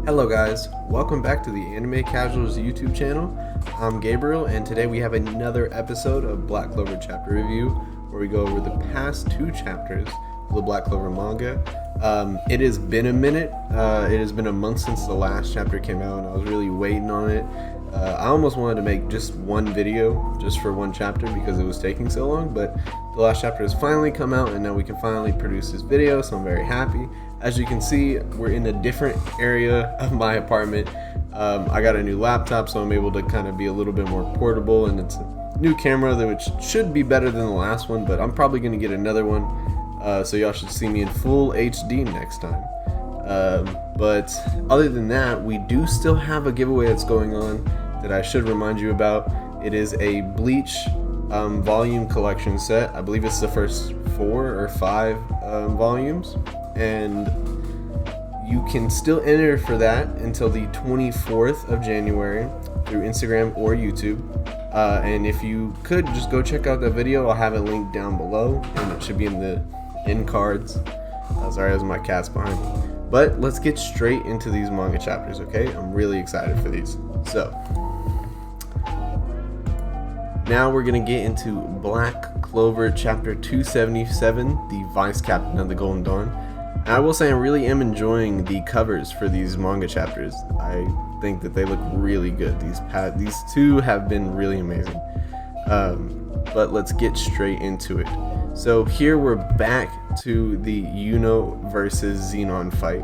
Hello guys, welcome back to the Anime Casuals YouTube channel. I'm Gabriel and today we have another episode of Black Clover chapter review where we go over the past two chapters of the Black Clover manga. It has been a minute, it has been a month since the last chapter came out and I was really waiting on it. I almost wanted to make just one video just for one chapter because it was taking so long, but the last chapter has finally come out and now we can finally produce this video, so I'm very happy. As you can see, we're in a different area of my apartment. I got a new laptop, so I'm able to kind of be a little bit more portable, and it's a new camera which should be better than the last one, but I'm probably going to get another one, so y'all should see me in full HD next time. But other than that, we do still have a giveaway that's going on that I should remind you about. It is a Bleach volume collection set. I believe it's the first 4 or 5 volumes, and you can still enter for that until the 24th of January through Instagram or YouTube. And if you could just go check out that video, I'll have it linked down below and it should be in the end cards. Sorry, there's my cats behind me. But let's get straight into these manga chapters, okay? I'm really excited for these. So now we're gonna get into Black Clover chapter 277, the Vice Captain of the Golden Dawn. And I will say I really am enjoying the covers for these manga chapters. I think that they look really good. These two have been really amazing. But let's get straight into it. So here we're back to the Yuno versus Xenon fight,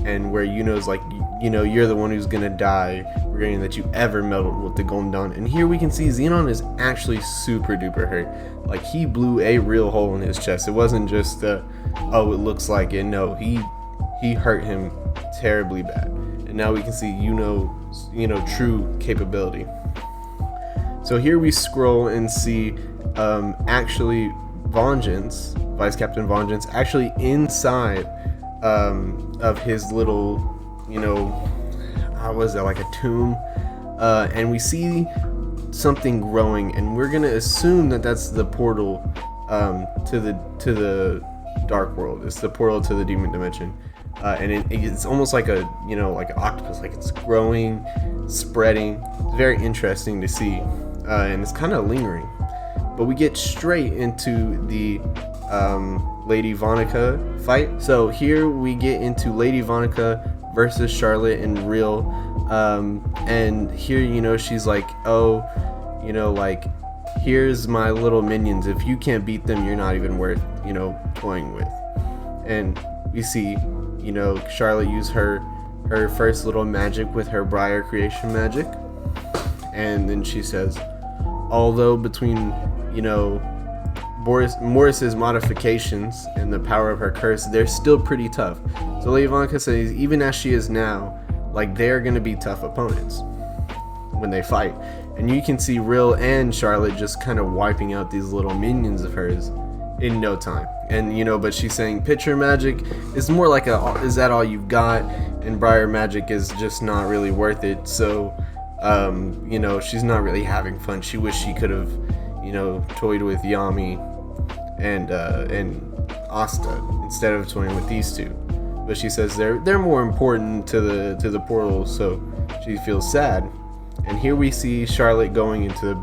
and where Yuno's like, you know, you're the one who's gonna die, regretting that you ever meddled with the Golden Dawn. And here we can see Xenon is actually super duper hurt. Like, he blew a real hole in his chest. It wasn't just oh, it looks like it. No, he hurt him terribly bad. And now we can see Yuno's, true capability. So here we scroll and see actually Vengeance, Vice Captain Vengeance, actually inside of his little, how was that, like a tomb, and we see something growing, and we're gonna assume that that's the portal to the dark world. It's the portal to the demon dimension, and it's almost like like an octopus, like it's growing, spreading. It's very interesting to see, and it's kind of lingering. But we get straight into the Lady Vonica fight. So here we get into Lady Vonica versus Charlotte and Real. And here, she's like, oh, like, here's my little minions. If you can't beat them, you're not even worth, toying with. And we see, Charlotte use her first little magic with her Briar creation magic. And then she says, although between Morris's modifications and the power of her curse, they're still pretty tough. So Lady Vonica says, even as she is now, like, they're gonna be tough opponents when they fight. And you can see Real and Charlotte just kind of wiping out these little minions of hers in no time. And but she's saying picture magic is more like is that all you've got? And Briar magic is just not really worth it. So she's not really having fun. She wished she could have, toyed with Yami and Asta instead of toying with these two. But she says they're more important to the portal, so she feels sad. And here we see Charlotte going into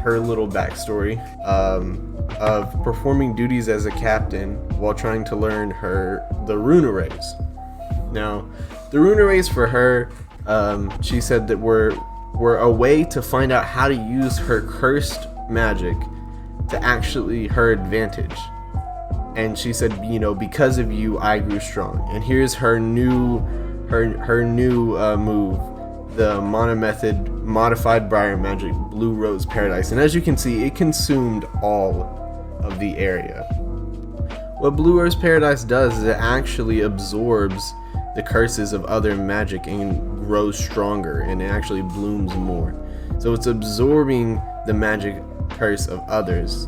her little backstory of performing duties as a captain while trying to learn the rune arrays. Now, the rune arrays for her, she said that were a way to find out how to use her cursed magic to actually her advantage. And she said, because of you, I grew strong. And here's her new move, the Mana Method modified Briar magic, Blue Rose Paradise. And as you can see, it consumed all of the area. What Blue Rose Paradise does is it actually absorbs the curses of other magic and grows stronger, and it actually blooms more. So it's absorbing the magic curse of others.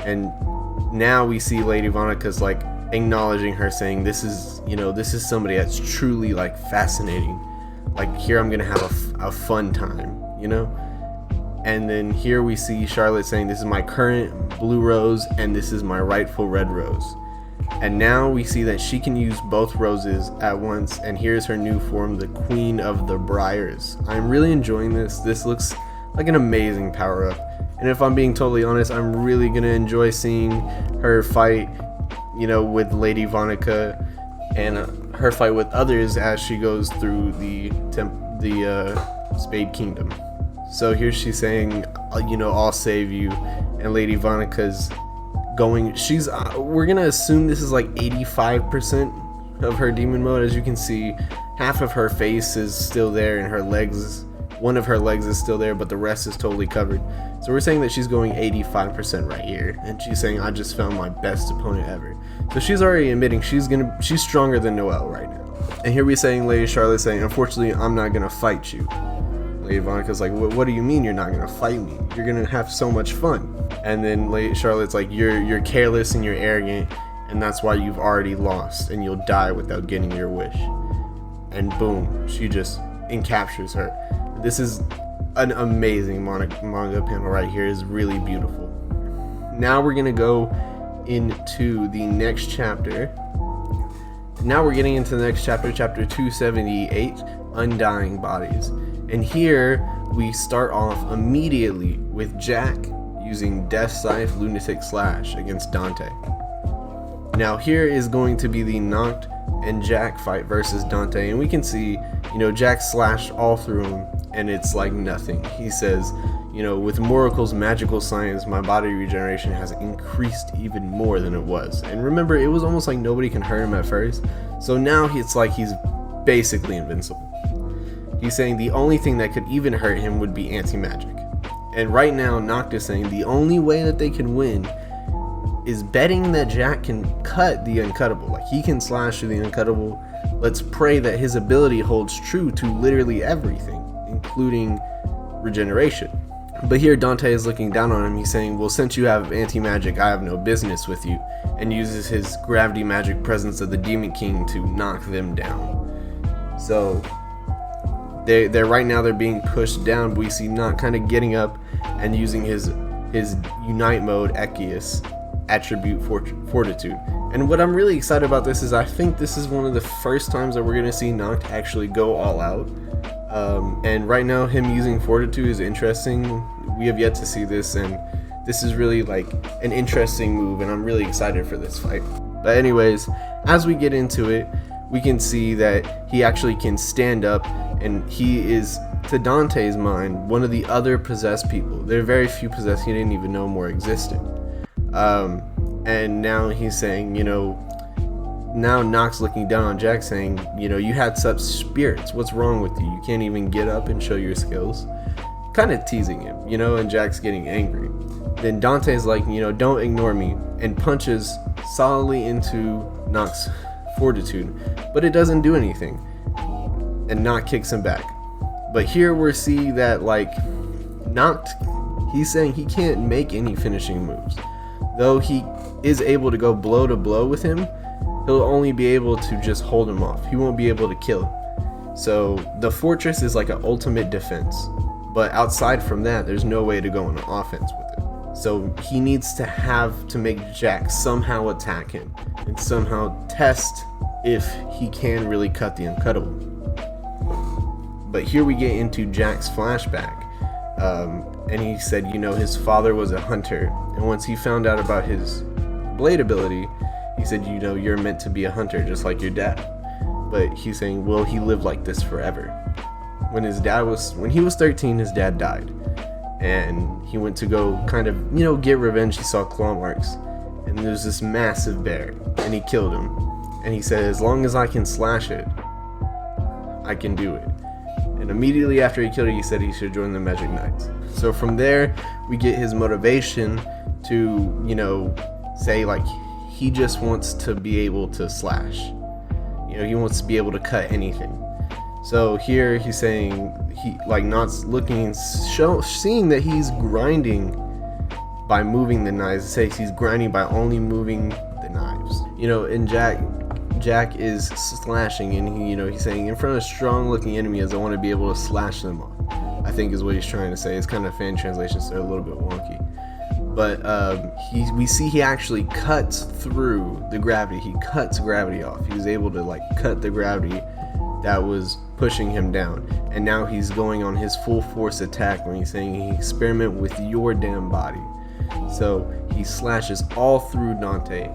And now we see Lady Vonica's like acknowledging her, saying this is somebody that's truly like fascinating. Like, here I'm gonna have a fun time, And then here we see Charlotte saying, this is my current blue rose and this is my rightful red rose. And now we see that she can use both roses at once, and here's her new form, the Queen of the Briars. I'm really enjoying this. This looks like an amazing power up. And if I'm being totally honest, I'm really gonna enjoy seeing her fight, with Lady Vonica, and her fight with others as she goes through the Spade Kingdom. So here she's saying, I'll save you, and Lady Vonica's we're gonna assume this is like 85% of her demon mode. As you can see, half of her face is still there, and one of her legs is still there, but the rest is totally covered. So we're saying that she's going 85% right here, and she's saying, I just found my best opponent ever. So she's already admitting she's stronger than Noelle right now. And here we're saying Lady Charlotte saying, unfortunately, I'm not gonna fight you. Lady Vonica's like, what do you mean you're not gonna fight me? You're gonna have so much fun. And then Lady Charlotte's like, you're careless and you're arrogant, and that's why you've already lost, and you'll die without getting your wish. And boom, she just encaptures her. This is an amazing manga panel right here. It's really beautiful. Now we're gonna go into the next chapter. Now we're getting into the next chapter, chapter 278, Undying Bodies. And here we start off immediately with Jack using Death Scythe Lunatic Slash against Dante. Now here is going to be the Noct and Jack fight versus Dante, and we can see, Jack slashed all through him, and it's like nothing. He says, with Moracle's magical science, my body regeneration has increased even more than it was. And remember, it was almost like nobody can hurt him at first, so now it's like he's basically invincible. He's saying the only thing that could even hurt him would be anti-magic. And right now, Noct is saying the only way that they can win is betting that Jack can cut the uncuttable. Like, he can slash through the uncuttable. Let's pray that his ability holds true to literally everything, including regeneration. But here Dante is looking down on him. He's saying, well, since you have anti-magic, I have no business with you, and uses his gravity magic presence of the Demon King to knock them down. So they're right now they're being pushed down, but we see Noct kind of getting up and using his Unite mode Echius attribute Fortitude. And what I'm really excited about this is I think this is one of the first times that we're going to see Noct actually go all out. And right now him using Fortitude is interesting. We have yet to see this, and this is really like an interesting move, and I'm really excited for this fight. But anyways, as we get into it, we can see that he actually can stand up, and he is, to Dante's mind, one of the other possessed people. There are very few possessed he didn't even know more existed. And now he's saying, now Noct's looking down on Jack saying, you had such spirits, what's wrong with you? You can't even get up and show your skills. Kind of teasing him, and Jack's getting angry. Then Dante's like, don't ignore me, and punches solidly into Noct's Fortitude, but it doesn't do anything, and Noct kicks him back. But here we see that, like, Noct, he's saying he can't make any finishing moves. Though he is able to go blow to blow with him, he'll only be able to just hold him off. He won't be able to kill him. So the fortress is like an ultimate defense, but outside from that, there's no way to go on offense with it. So he needs to make Jack somehow attack him and somehow test if he can really cut the uncuttable. But here we get into Jack's flashback, and he said, his father was a hunter, and once he found out about his blade ability, he said, you're meant to be a hunter just like your dad. But he's saying, well, he lived like this forever. When he was 13, his dad died, and he went to go kind of, get revenge. He saw claw marks, and there's this massive bear, and he killed him. And he said, as long as I can slash it, I can do it. And immediately after he killed it, he said he should join the Magic Knights. So from there, we get his motivation to, say, like, he just wants to be able to slash. He wants to be able to cut anything. So here he's saying, Noct's looking, seeing that he's grinding by moving the knives. It says he's grinding by only moving the knives. And Jack is slashing, and he's saying, in front of strong looking enemies, I want to be able to slash them off, I think is what he's trying to say. It's kind of fan translation, so they're a little bit wonky. but we see he actually cuts through the gravity. He cuts gravity off. He was able to like cut the gravity that was pushing him down, and now he's going on his full force attack when he's saying he experiment with your damn body. So he slashes all through Dante,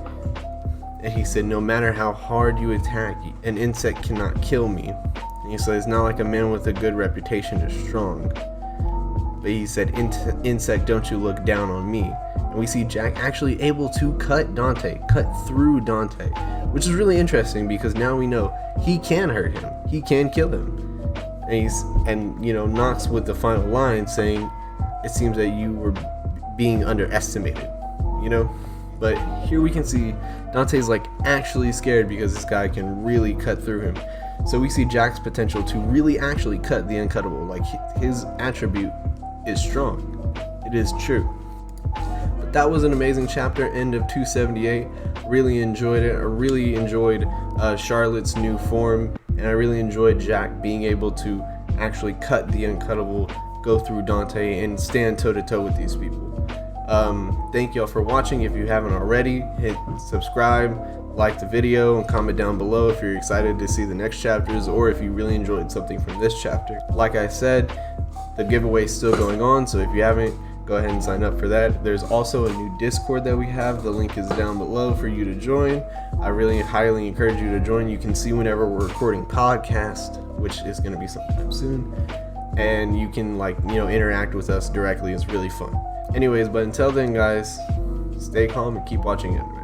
and he said, no matter how hard you attack, an insect cannot kill me. And he said, it's not like a man with a good reputation is strong, but he said, insect, don't you look down on me. And we see Jack actually able to cut through Dante, which is really interesting because now we know he can hurt him, he can kill him. And Knox with the final line saying, it seems that you were being underestimated, But here we can see Dante's like actually scared because this guy can really cut through him. So we see Jack's potential to really actually cut the uncuttable. Like his attribute is strong. It is true. But that was an amazing chapter, end of 278. Really enjoyed it. I really enjoyed Charlotte's new form, and I really enjoyed Jack being able to actually cut the uncuttable, go through Dante, and stand toe to toe with these people. Thank y'all for watching. If you haven't already, hit subscribe, like the video, and comment down below if you're excited to see the next chapters or if you really enjoyed something from this chapter. Like I said, the giveaway is still going on, so if you haven't, go ahead and sign up for that. There's also a new Discord that we have. The link is down below for you to join. I really highly encourage you to join. You can see whenever we're recording podcast, which is going to be sometime soon, and you can interact with us directly. It's really fun. Anyways, but until then, guys, stay calm and keep watching anime.